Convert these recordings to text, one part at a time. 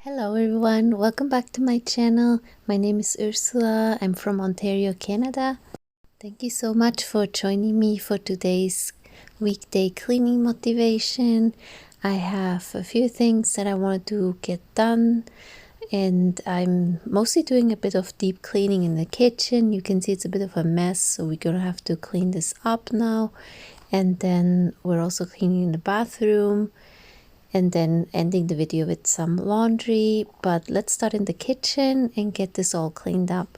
Hello everyone, welcome back to my channel. My name is Ursula. I'm from Ontario, Canada. Thank you so much for joining me for today's weekday cleaning motivation. I have a few things that I want to get done, and I'm mostly doing a bit of deep cleaning in the kitchen. You can see it's a bit of a mess, so we're gonna have to clean this up now. And then we're also cleaning in the bathroom, and then ending the video with some laundry. But let's start in the kitchen and get this all cleaned up.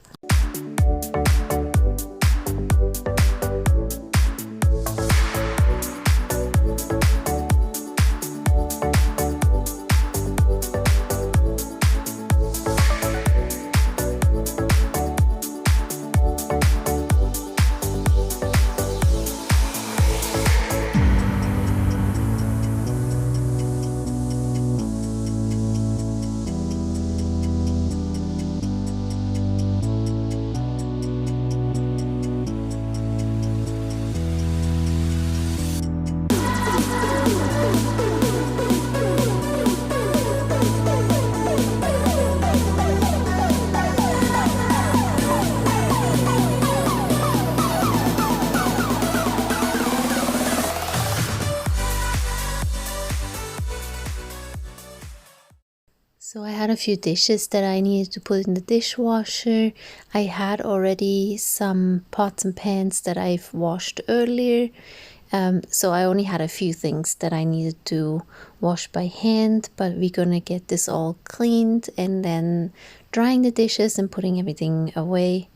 So I had a few dishes that I needed to put in the dishwasher. I had already some pots and pans that I've washed earlier. So I only had a few things that I needed to wash by hand, but we're gonna get this all cleaned and then drying the dishes and putting everything away.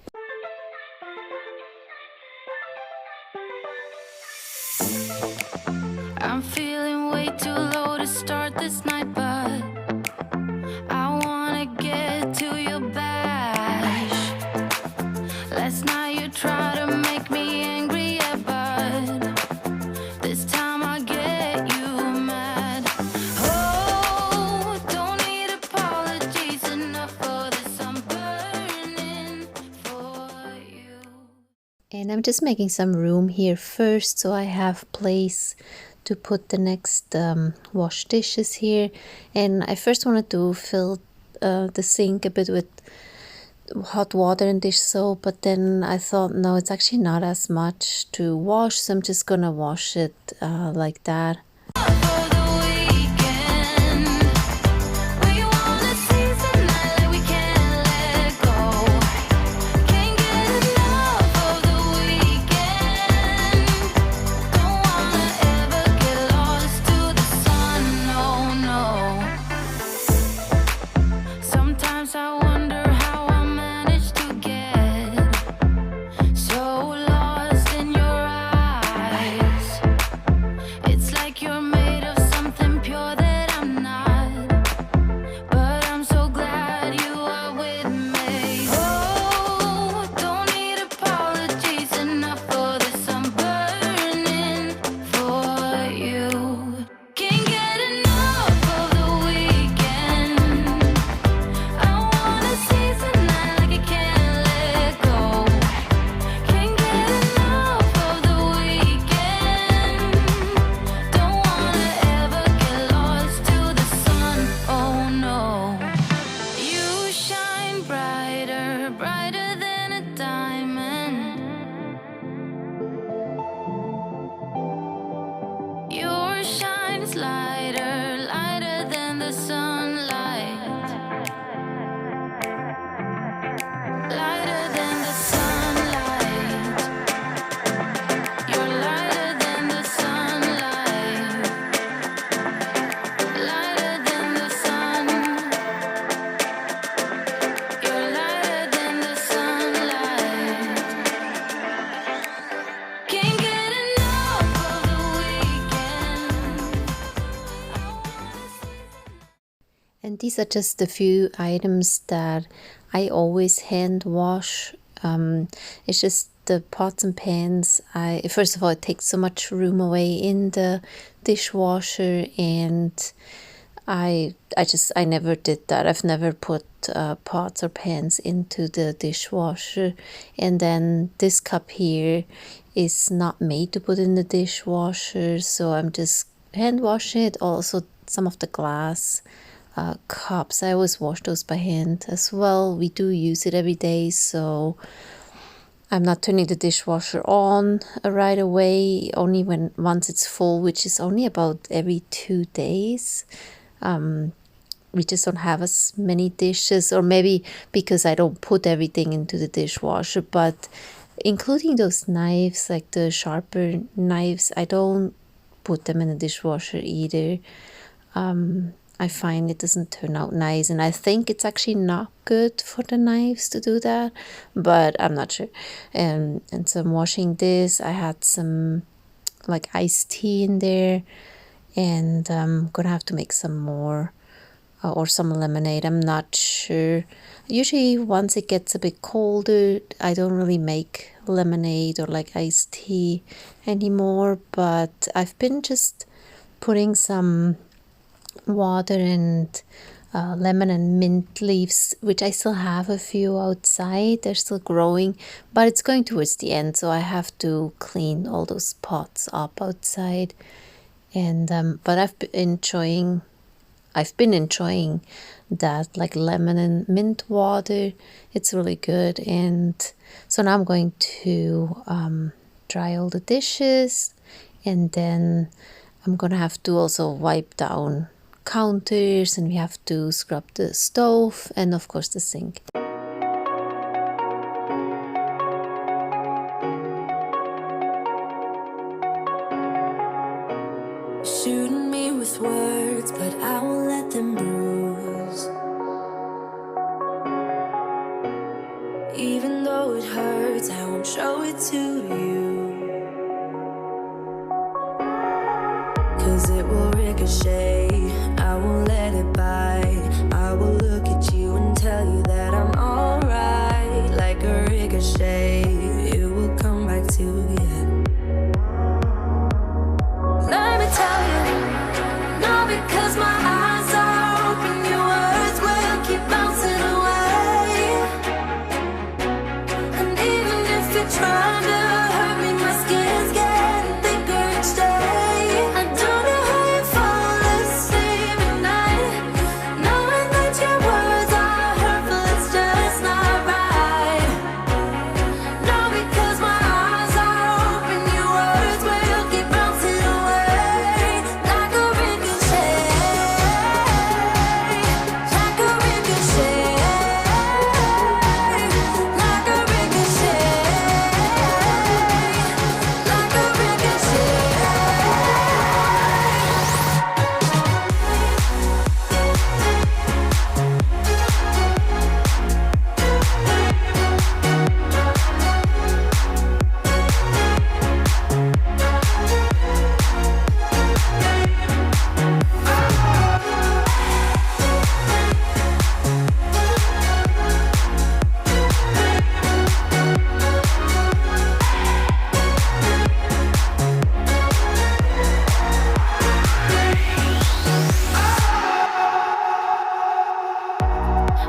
I'm feeling way too low to start this night, but I wanna get to your bash. Last night you tried to make me angry, yeah, but this time I get you mad. Oh, don't need apologies enough for this, I'm burning for you. And I'm just making some room here first, so I have place to put the next wash dishes here. And I first wanted to fill the sink a bit with hot water and dish soap, but then I thought, no, it's actually not as much to wash, so I'm just gonna wash it like that. And these are just a few items that I always hand wash. It's just the pots and pans. First of all, it takes so much room away in the dishwasher, and I never did that. I've never put pots or pans into the dishwasher. And then this cup here is not made to put in the dishwasher, so I'm just hand wash it. Also some of the glass cups. I always wash those by hand as well. We do use it every day, so I'm not turning the dishwasher on right away, only once it's full, which is only about every 2 days. We just don't have as many dishes, or maybe because I don't put everything into the dishwasher, but including those knives, like the sharper knives, I don't put them in the dishwasher either. I find it doesn't turn out nice, and I think it's actually not good for the knives to do that, but I'm not sure. And so I'm washing this. I had some like iced tea in there, and I'm gonna have to make some more, or some lemonade. I'm not sure. Usually once it gets a bit colder, I don't really make lemonade or like iced tea anymore, but I've been just putting some water and lemon and mint leaves, which I still have a few outside. They're still growing, but it's going towards the end, so I have to clean all those pots up outside. And but I've been enjoying that, like lemon and mint water. It's really good. And so now I'm going to dry all the dishes, and then I'm gonna have to also wipe down counters, and we have to scrub the stove and of course the sink. Shooting me with words, but I won't let them bruise. Even though it hurts, I won't show it to you. 'Cause it will ricochet, I won't let it bite. I will look at you and tell you that I'm alright. Like a ricochet, it will come back to you. Let me tell you, not because my eyes are open, your words will keep bouncing away. And even if you're trying to hurt me, my skin's getting thicker each day. I don't know how you fall asleep at night, knowing that your words are hurtful, it's just not right. No, because my eyes are open, your words will keep bouncing away. Like a ricochet, like a ricochet, like a ricochet, like a ricochet.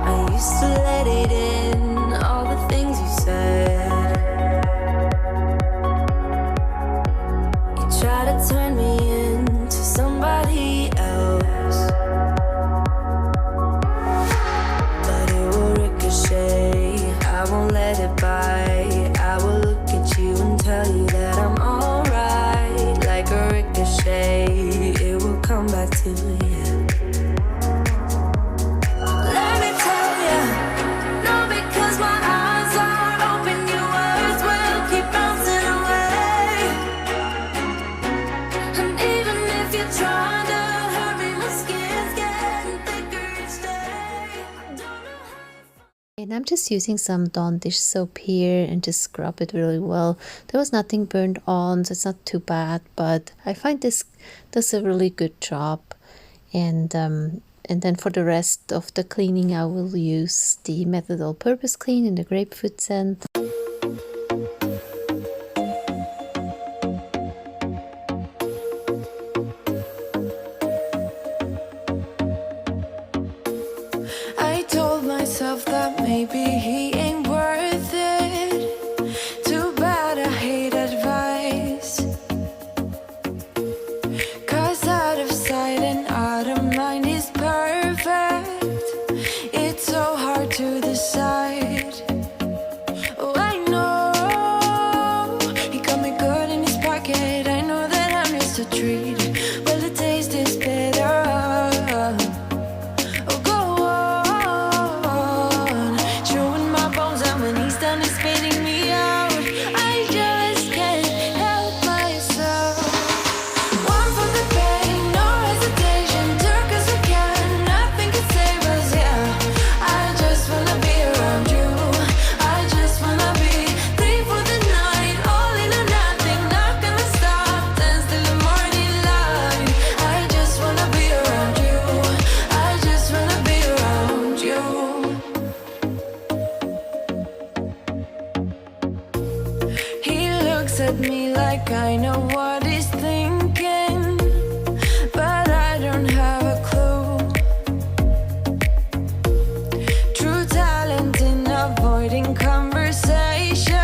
I used to let it in, all the things you said. You try to turn me into somebody else, but it will ricochet, I won't let it bite. I will look at you and tell you that I'm alright. Like a ricochet, it will come back to you. Let me tell you, no, because my eyes are open, your words will keep bouncing away. And even if you're trying to hurt me, my skin's getting thicker each day. I don't know how. And I'm just using some Dawn dish soap here and just scrub it really well. There was nothing burned on, so it's not too bad, but I find this does a really good job. And then for the rest of the cleaning, I will use the Method All Purpose Clean in the grapefruit scent. I told myself that maybe he ain't worth it. Too bad I hate advice. 'Cause out of sight and out of mind is perfect. I know what he's thinking, but I don't have a clue. True talent in avoiding conversation,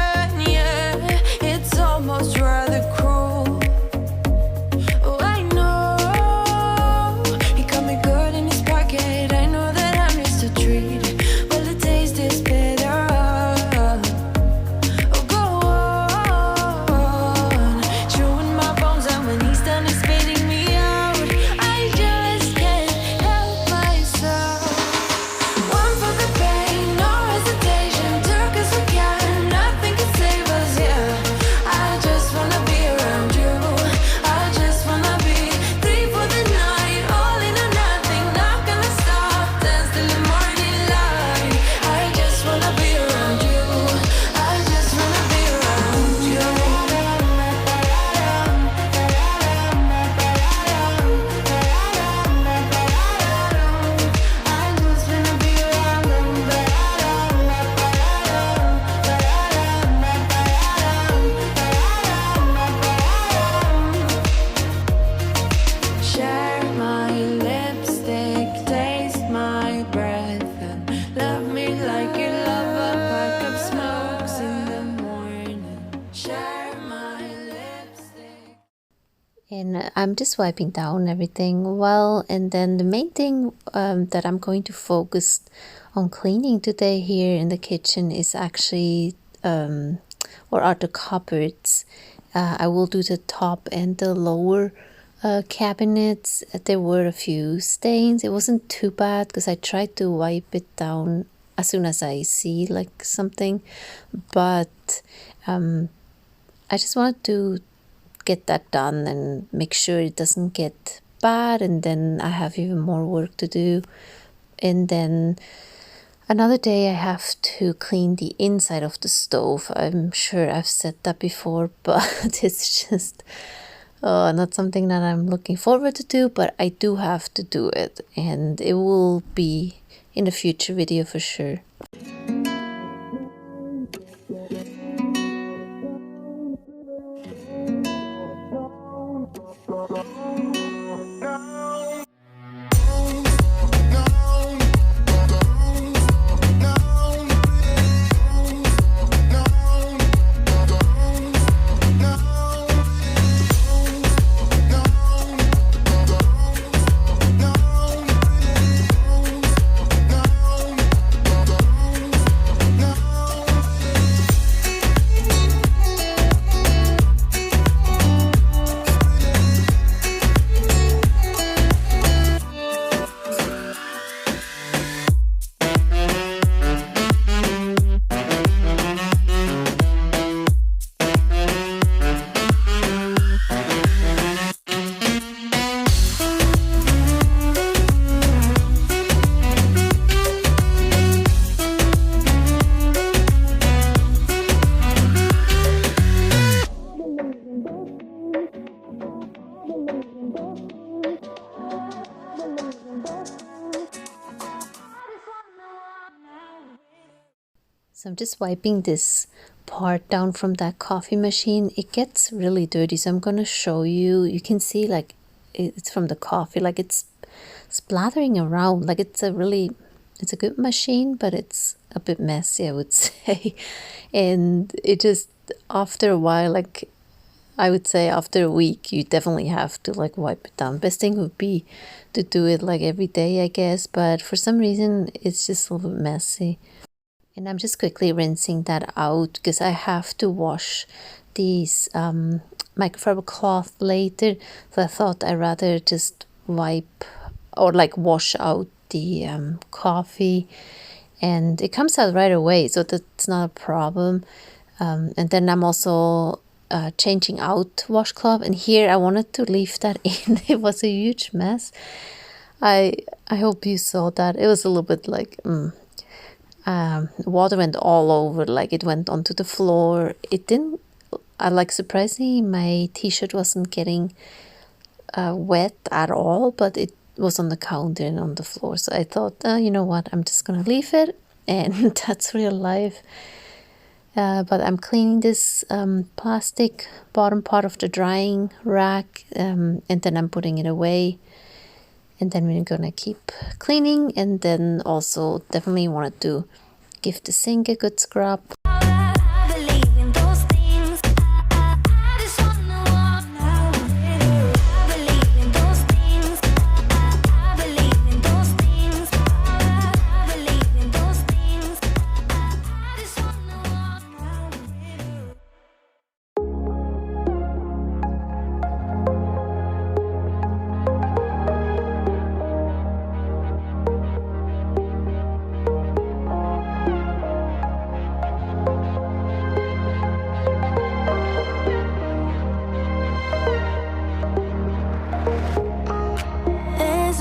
yeah, it's almost rather cruel. Oh, I know he got me good in his pocket. I know that I missed a treat. Well, the taste is bitter. Oh, go on, chewing my bones, and when he's done, he's spitting me out. I just can't help myself. One for the pain, no hesitation. Took us again, nothing can save us, yeah. I just wanna be around you. I just wanna be three for the night, all in or nothing. Not gonna stop, dance till the morning light. I just wanna be around you. I just wanna be around you. I just wanna be share my lipstick, taste my breath, and love me like you love a pack of smokes in the morning. Share my lipstick. And I'm just wiping down everything well. And then the main thing that I'm going to focus on cleaning today here in the kitchen is actually, or are the cupboards. I will do the top and the lower cabinets. There were a few stains. It wasn't too bad because I tried to wipe it down as soon as I see like something. But I just wanted to get that done and make sure it doesn't get bad, and then I have even more work to do. And then another day I have to clean the inside of the stove. I'm sure I've said that before, but it's just not something that I'm looking forward to do, but I do have to do it, and it will be in a future video for sure. So I'm just wiping this part down from that coffee machine. It gets really dirty, so I'm gonna show you. You can see like it's from the coffee, like it's splattering around. Like it's a good machine, but it's a bit messy, I would say. And it just, after a while, like I would say after a week, you definitely have to like wipe it down. Best thing would be to do it like every day, I guess, but for some reason it's just a little bit messy. And I'm just quickly rinsing that out because I have to wash these microfiber cloth later. So I thought I'd rather just wipe or like wash out the coffee, and it comes out right away, so that's not a problem. And then I'm also changing out washcloth, and here I wanted to leave that in. It was a huge mess. I hope you saw that. It was a little bit like water went all over, like it went onto the floor. It didn't, like surprisingly my t-shirt wasn't getting wet at all, but it was on the counter and on the floor. So I thought, you know what, I'm just gonna leave it, and that's real life. But I'm cleaning this plastic bottom part of the drying rack, and then I'm putting it away. And then we're gonna keep cleaning, and then also definitely wanted to give the sink a good scrub.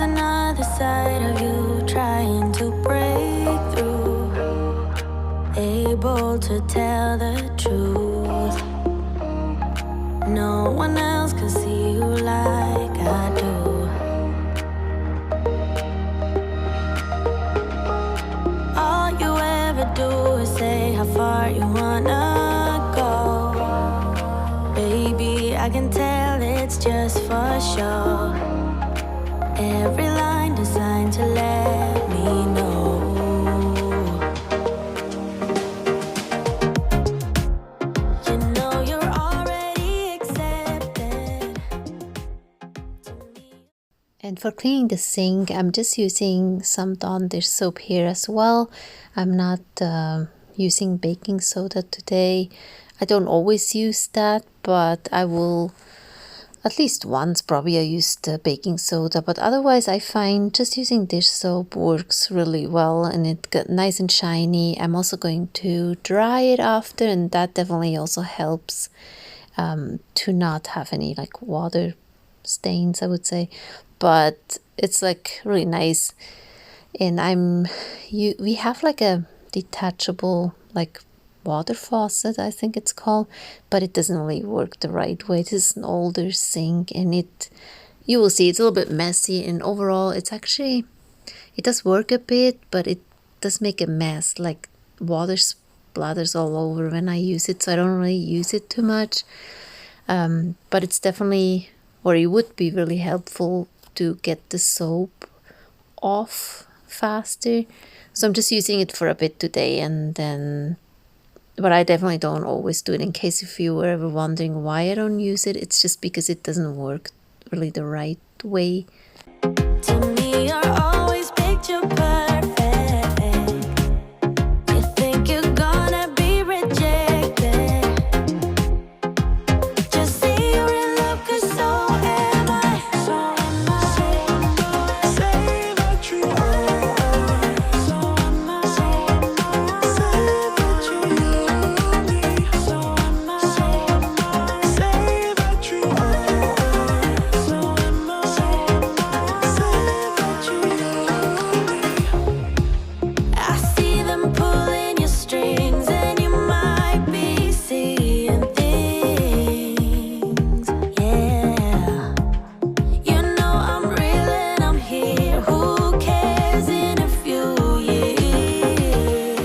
Another side of you trying to break through, able to tell the truth. No one else can see you like I do. All you ever do is say how far you wanna go. Baby, I can tell it's just for show. Every line designed to let me know. You know you're already accepted. And for cleaning the sink, I'm just using some Dawn dish soap here as well. I'm not using baking soda today. I don't always use that, but I will. At least once probably I used baking soda, but otherwise I find just using dish soap works really well, and it got nice and shiny. I'm also going to dry it after, and that definitely also helps to not have any like water stains, I would say. But it's like really nice. And we have like a detachable like water faucet, I think it's called, but it doesn't really work the right way. This is an older sink, and you will see it's a little bit messy, and overall it does work a bit, but it does make a mess, like water splatters all over when I use it, so I don't really use it too much. But it's definitely, or it would be really helpful to get the soap off faster. So I'm just using it for a bit today, and then but I definitely don't always do it. In case if you were ever wondering why I don't use it, it's just because it doesn't work really the right way. To me, you're always picture perfect. You think you're gonna be rejected. Just say you're in love, 'cause so am I. So am I. Say that you are. So am I. Say that you love me. So am I. Say that you are. So am I. Say that you love me. I see them pulling your strings, and you might be seeing things. Yeah. You know I'm real and I'm here. Who cares in a few years?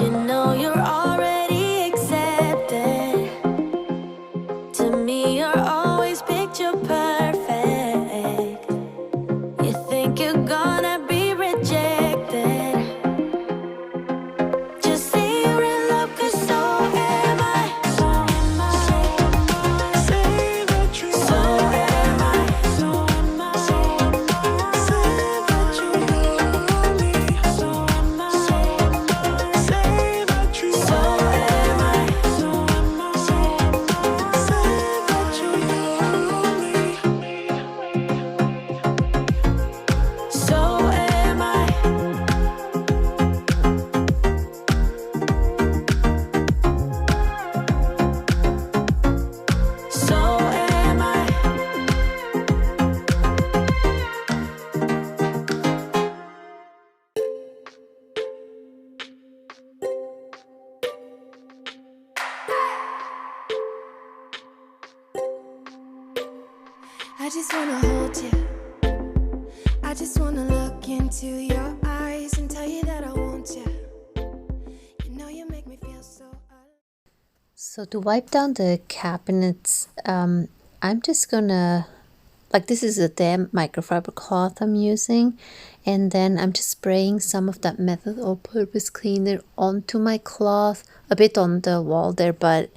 You know you're already accepted. To me, you're always picture perfect. You think you're gonna be rejected. Just say you're in love, 'cause so am I. So am I. Say that you so am I. So am I. Say that you love me. So am I. Say that you so am I. So am I. Say that you love me. So am I. So am I. I just wanna hold you. I just wanna look into your eyes and tell you that I want you. So to wipe down the cabinets, I'm just gonna, like, this is a damp microfiber cloth I'm using, and then I'm just spraying some of that method all-purpose cleaner onto my cloth, a bit on the wall there, but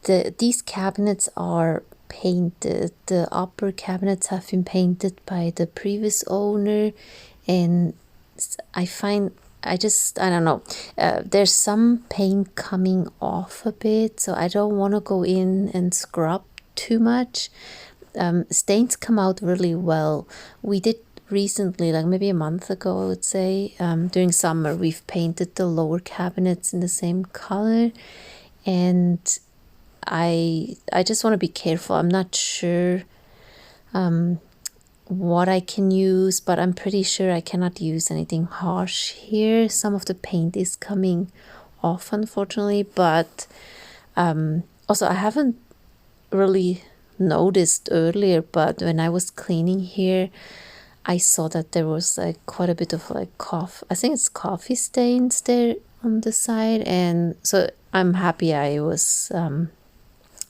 these cabinets are painted. The upper cabinets have been painted by the previous owner, and I find I don't know, there's some paint coming off a bit, so I don't want to go in and scrub too much. Stains come out really well. We did recently, like maybe a month ago, I would say, during summer, we've painted the lower cabinets in the same color, and I just want to be careful. I'm not sure what I can use, but I'm pretty sure I cannot use anything harsh here. Some of the paint is coming off, unfortunately, but also I haven't really noticed earlier, but when I was cleaning here, I saw that there was like quite a bit of like I think it's coffee stains there on the side, and so I'm happy I was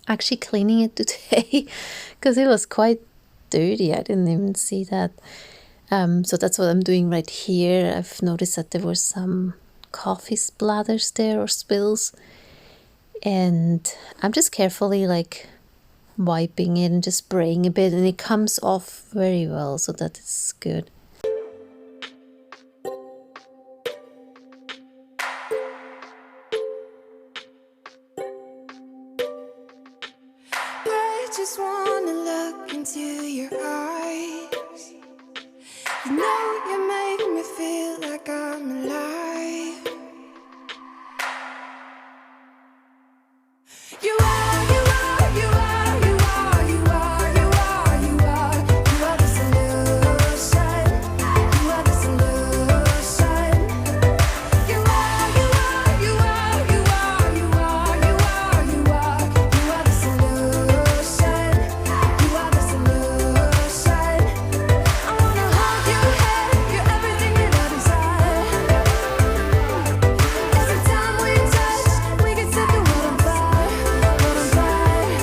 actually cleaning it today because it was quite dirty. I didn't even see that. So that's what I'm doing right here. I've noticed that there were some coffee splatters there or spills, and I'm just carefully like wiping it and just spraying a bit, and it comes off very well, so that is good. I just wanna look into your eyes. You know you make me feel like I'm alive. You are, you are, you are, you are, you are, you are, you are. You are the solution. You are the solution. You are, you are, you are, you are, you are, you are, you are. You are the solution. You are the solution. I wanna hold your hand. You're everything that I desire. Every time we touch, we can set the world on fire, world on fire.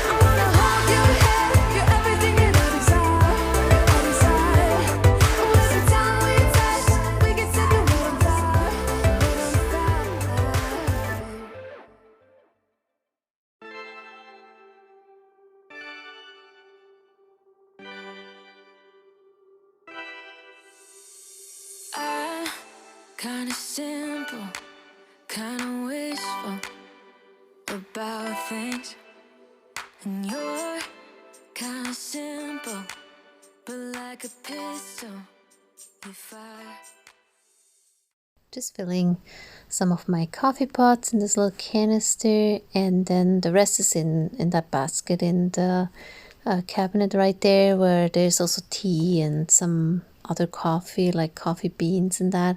I wanna hold your hand. You're everything that I desire, I desire. Every time we touch, we can set the world on fire, world on fire. I kinda simple, kinda wishful about things, and you're kinda simple, but like a pistol, you fire. Just filling some of my coffee pots in this little canister, and then the rest is in that basket in the cabinet right there, where there's also tea and some other coffee, like coffee beans and that.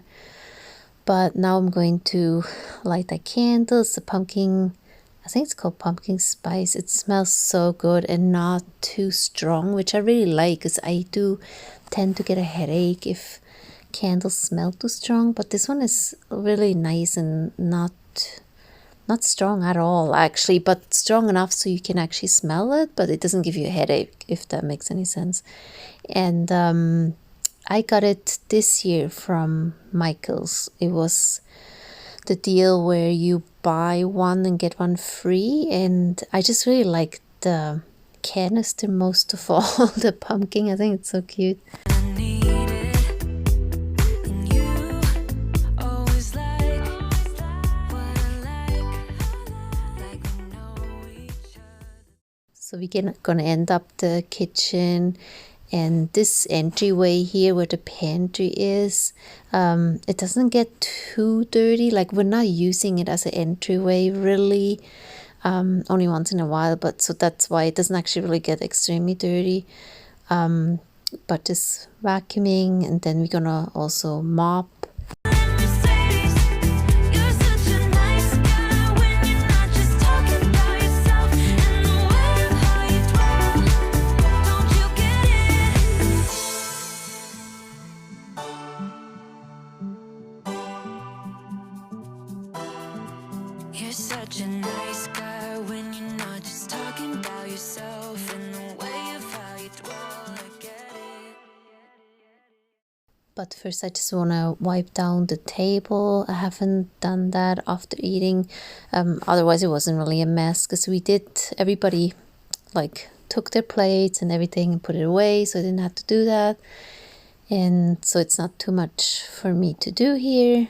But now I'm going to light a candle. It's a pumpkin, I think it's called pumpkin spice. It smells so good and not too strong, which I really like, because I do tend to get a headache if candles smell too strong. But this one is really nice and not strong at all, actually, but strong enough so you can actually smell it, but it doesn't give you a headache, if that makes any sense. And I got it this year from Michael's. It was the deal where you buy one and get one free, and I just really like the canister most of all. The pumpkin, I think it's so cute. I need it, and you always like what I like we know each other. So we're gonna end up the kitchen, and this entryway here where the pantry is, it doesn't get too dirty. Like, we're not using it as an entryway really, only once in a while, but so that's why it doesn't actually really get extremely dirty. But just vacuuming, and then we're gonna also mop. Mercedes, you're such a nice guy when you're not just talking about yourself and the way of how you dwell. Don't you get it? You're such a nice But first I just want to wipe down the table. I haven't done that after eating. Otherwise it wasn't really a mess because everybody like took their plates and everything and put it away, so I didn't have to do that. And so it's not too much for me to do here,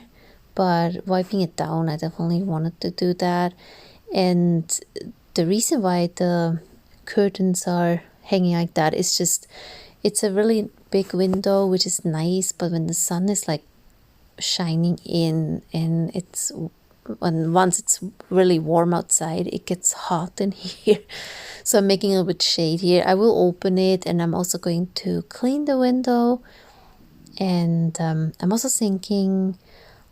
but wiping it down, I definitely wanted to do that. And the reason why the curtains are hanging like that is just, it's a really big window, which is nice, but when the sun is like shining in and once it's really warm outside, it gets hot in here. So I'm making a little bit shade here. I will open it, and I'm also going to clean the window. And I'm also thinking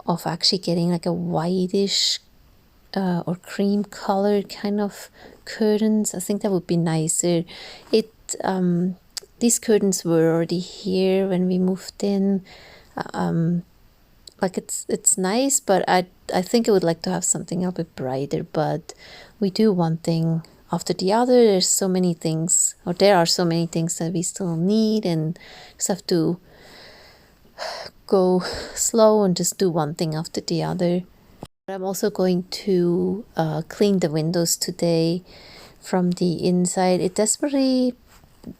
of actually getting like a whitish or cream color kind of curtains. I think that would be nicer. These curtains were already here when we moved in. Like it's nice, but I think I would like to have something a bit brighter. But we do one thing after the other. There are so many things that we still need, and just have to go slow and just do one thing after the other. I'm also going to clean the windows today from the inside. It desperately,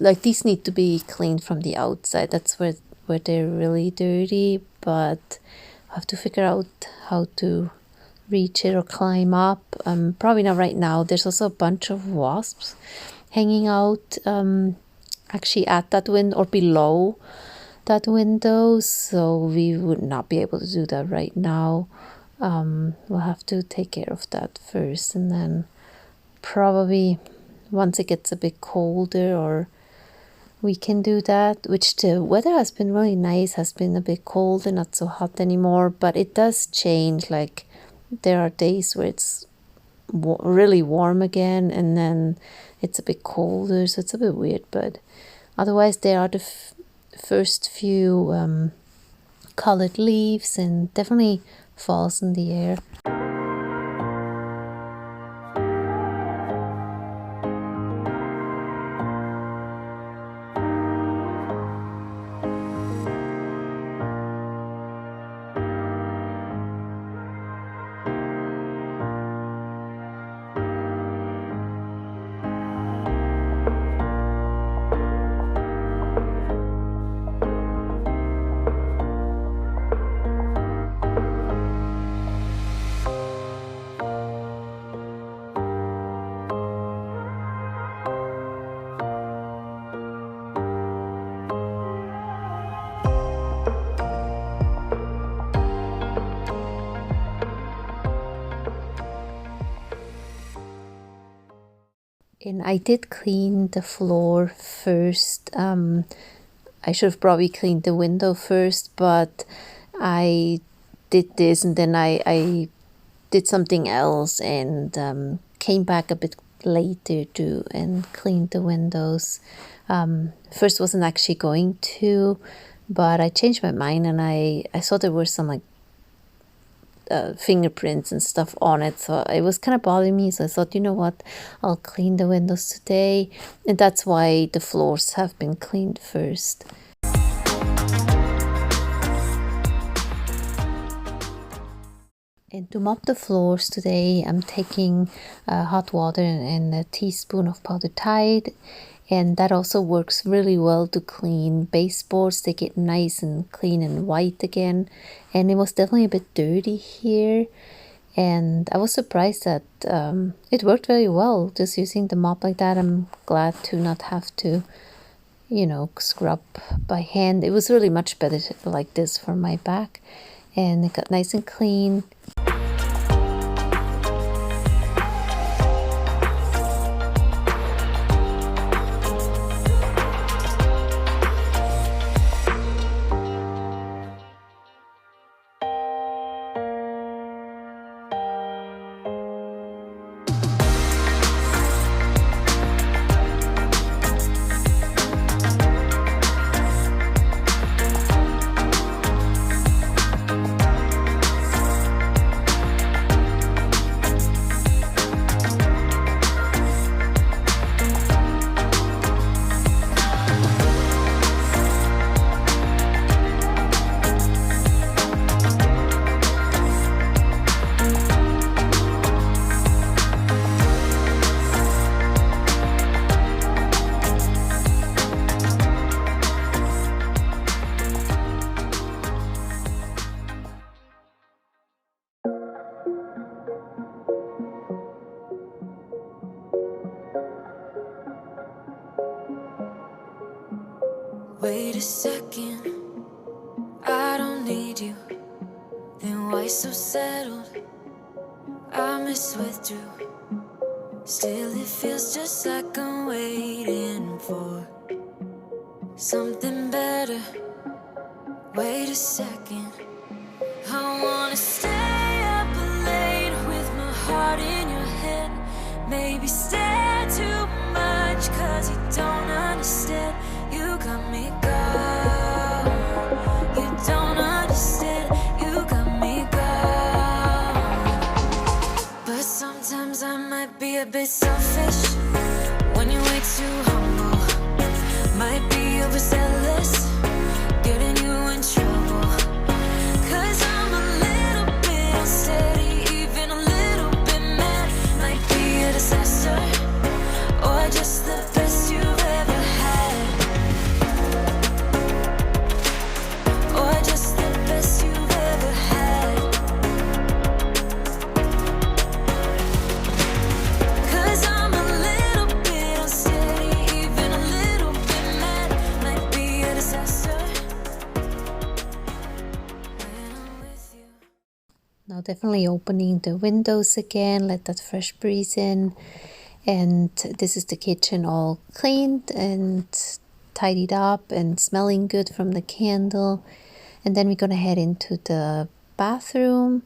like, these need to be cleaned from the outside. That's where they're really dirty, but I have to figure out how to reach it or climb up. Probably not right now. There's also a bunch of wasps hanging out actually at that window or below that window, so we would not be able to do that right now. We'll have to take care of that first, and then probably once it gets a bit colder, or we can do that. Which the weather has been really nice, has been a bit cold and not so hot anymore, but it does change. Like, there are days where it's really warm again, and then it's a bit colder, so it's a bit weird. But otherwise, there are the first few colored leaves, and definitely falls in the air. And I did clean the floor first. I should have probably cleaned the window first, but I did this, and then I did something else, and came back a bit later and cleaned the windows. First wasn't actually going to, but I changed my mind, and I saw there were some like fingerprints and stuff on it, so it was kind of bothering me. So I thought, you know what, I'll clean the windows today, and that's why the floors have been cleaned first. And to mop the floors today, I'm taking hot water and a teaspoon of powdered Tide, and that also works really well to clean baseboards. They get nice and clean and white again. And it was definitely a bit dirty here, and I was surprised that it worked very well just using the mop like that. I'm glad to not have to, scrub by hand. It was really much better like this for my back, and it got nice and clean. Wait a second, I don't need you. Then why so settled? I miswithdrew. Still it feels just like I'm waiting for something better. Wait a second, I wanna stay up late with my heart in your head. Maybe stay too much cause you don't understand. You got me gone. You don't understand. You got me gone. But sometimes I might be a bit selfish when you're way too humble. Might be overzealous, getting you in trouble. Cause I'm a little bit unsteady, even a little bit mad. Might be a disaster, or just the best you've ever had. Or just the best you've ever had. Cause I'm a little bit unsteady, even a little bit mad. Might be a disaster when I'm with you. Now definitely opening the windows again, let that fresh breeze in. And this is the kitchen all cleaned and tidied up and smelling good from the candle. And then we're gonna head into the bathroom,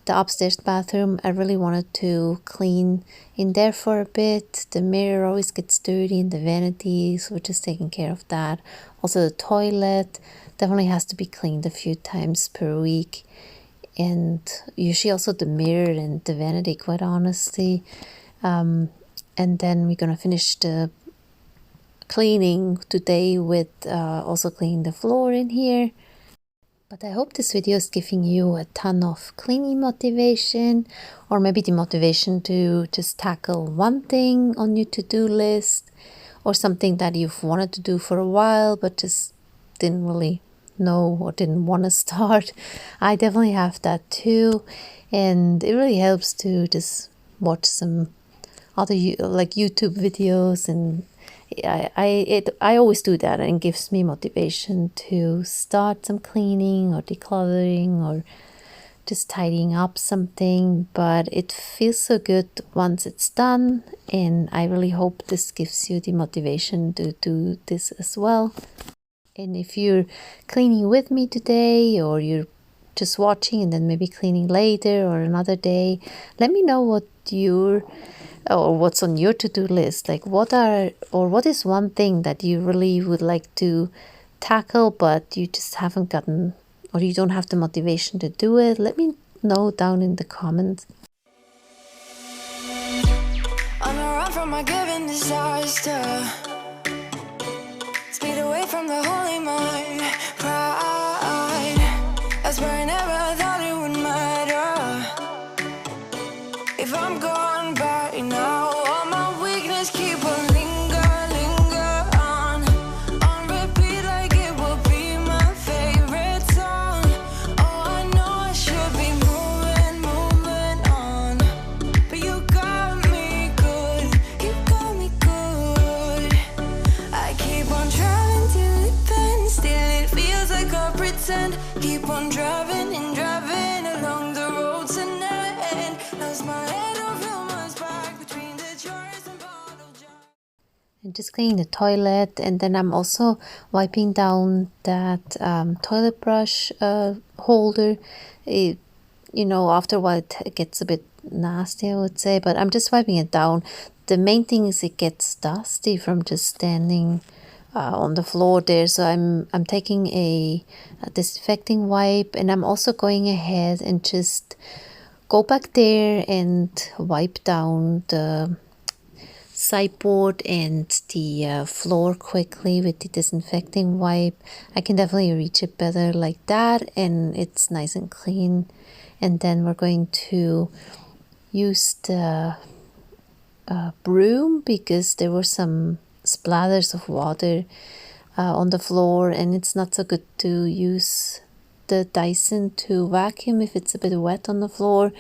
the upstairs bathroom. I really wanted to clean in there for a bit. The mirror always gets dirty in the vanity, so we're just taking care of that. Also the toilet definitely has to be cleaned a few times per week. And usually also the mirror and the vanity, quite honestly. And then we're gonna finish the cleaning today with also cleaning the floor in here. But I hope this video is giving you a ton of cleaning motivation, or maybe the motivation to just tackle one thing on your to-do list, or something that you've wanted to do for a while but just didn't really know or didn't want to start. I definitely have that too, and it really helps to just watch some other like YouTube videos, and I always do that, and it gives me motivation to start some cleaning or decluttering or just tidying up something. But it feels so good once it's done, and I really hope this gives you the motivation to do this as well. And if you're cleaning with me today, or you're just watching and then maybe cleaning later or another day, let me know what what's on your to-do list. Like what is one thing that you really would like to tackle but you just haven't gotten, or you don't have the motivation to do it. Let me know down in the comments. On a run from my given disaster, speed away from the holy mind, pride. I swear I never thought it would matter if I'm gone by now. All my weakness keep on linger on repeat like it will be my favorite song. Oh, I know I should be moving on, but you got me good, you got me good. I keep on driving till it bends, still it feels like I pretend. Keep on driving and driving along the road tonight. Lost my head over my back between the jars and bottle jars. And just cleaning the toilet, and then I'm also wiping down that toilet brush holder. After a while it gets a bit nasty, I would say, but I'm just wiping it down. The main thing is it gets dusty from just standing on the floor there, so I'm taking a disinfecting wipe, and I'm also going ahead and just go back there and wipe down the sideboard and the floor quickly with the disinfecting wipe. I can definitely reach it better like that, and it's nice and clean. And then we're going to use the broom, because there were some splatters of water on the floor, and it's not so good to use the Dyson to vacuum if it's a bit wet on the floor.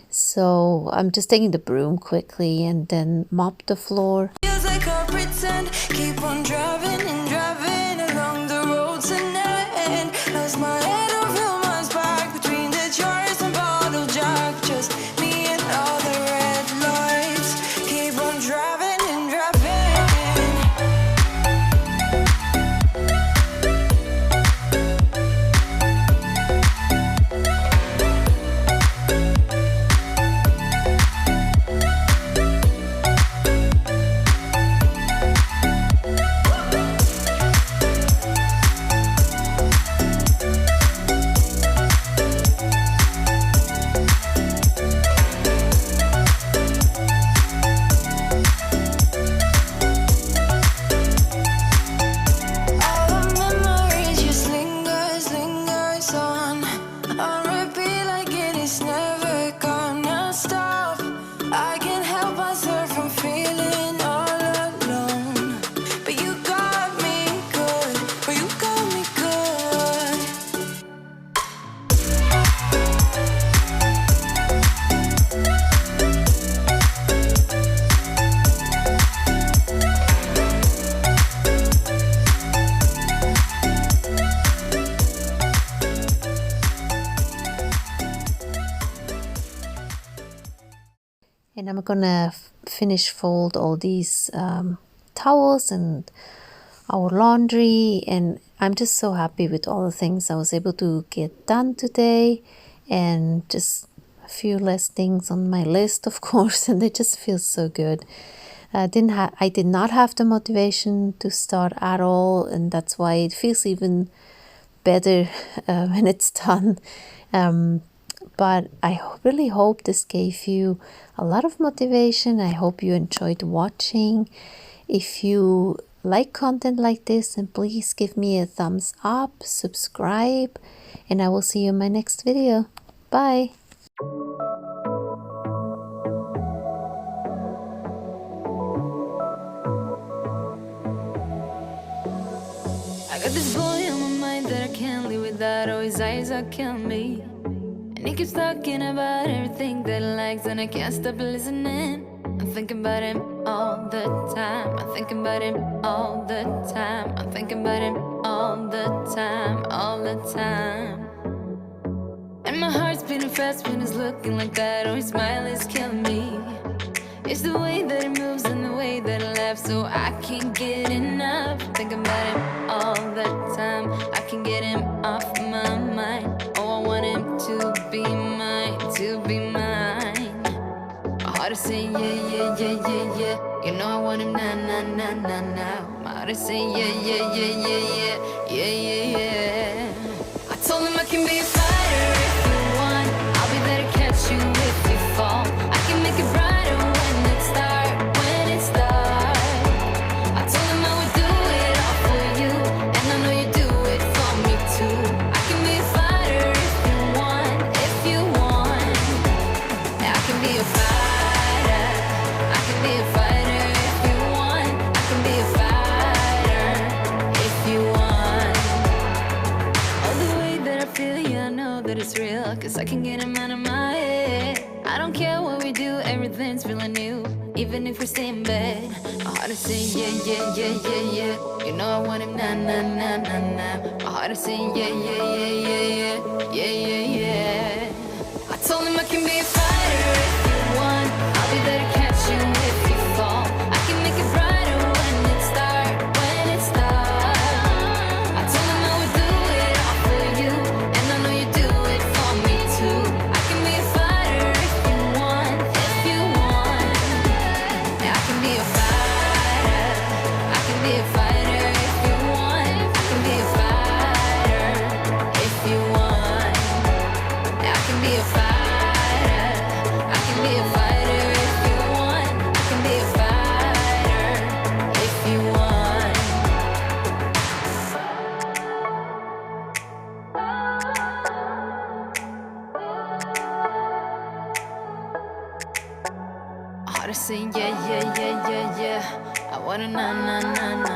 So I'm just taking the broom quickly and then mop the floor. Feels like I pretend. Keep on driving and driving along the And I'm gonna finish fold all these towels and our laundry, and I'm just so happy with all the things I was able to get done today, and just a few less things on my list, of course, and it just feels so good. I did not have the motivation to start at all, and that's why it feels even better when it's done. But I really hope this gave you a lot of motivation. I hope you enjoyed watching. If you like content like this, then please give me a thumbs up, subscribe, and I will see you in my next video. Bye! I got this boy on my mind that I can't live without. Oh, his eyes are killing me. And he keeps talking about everything that he likes, and I can't stop listening. I'm thinking about him all the time. I'm thinking about him all the time. I'm thinking about him all the time, all the time. And my heart's beating fast when he's looking like that. Oh, his smile is killing me. It's the way that he moves and the way that he laughs, so I can't get enough. Thinking about him all the time. I can't get him off my mind. Oh, I want him to be mine, to be mine. My heart is saying yeah, yeah, yeah, yeah, yeah. You know I want him now, now, now, now, now. My heart is saying yeah, yeah, yeah, yeah, yeah, yeah, yeah, yeah. I told him I can be a fighter if you want. I'll be there to catch you if you fall. I can make it brighter when it's dark, when it's dark. I told him I would do it all for you, and I know you do it for me too. I can be a fighter if you want, if you want. Yeah, I can be a fighter. I can be a fighter if you want. I can be a fighter if you want. Oh, the way that I feel, yeah, I know that it's real, 'cause I can get him out of my head. I don't care what we do, everything's feeling new. Even if we stay in bed, my heart is saying yeah, yeah, yeah, yeah, yeah. You know I want him now, now, now, now, now. My heart is saying yeah, yeah, yeah, yeah, yeah, yeah, yeah, yeah. I told him I can be a fighter if you want. I'll be there to catch you if you fall. I can make it brighter when it's dark, when it's dark. I told him I would do it all for you, and I know you do it for me too. I can be a fighter if you want, if you want. Yeah, I can be a fighter. I can be a fighter if you want. I can be a fighter if you want. Yeah, I can be a fighter. I can be a fighter if you want. I can be a fighter if you want. Heart is saying yeah, yeah, yeah, yeah, yeah. I wanna na na na na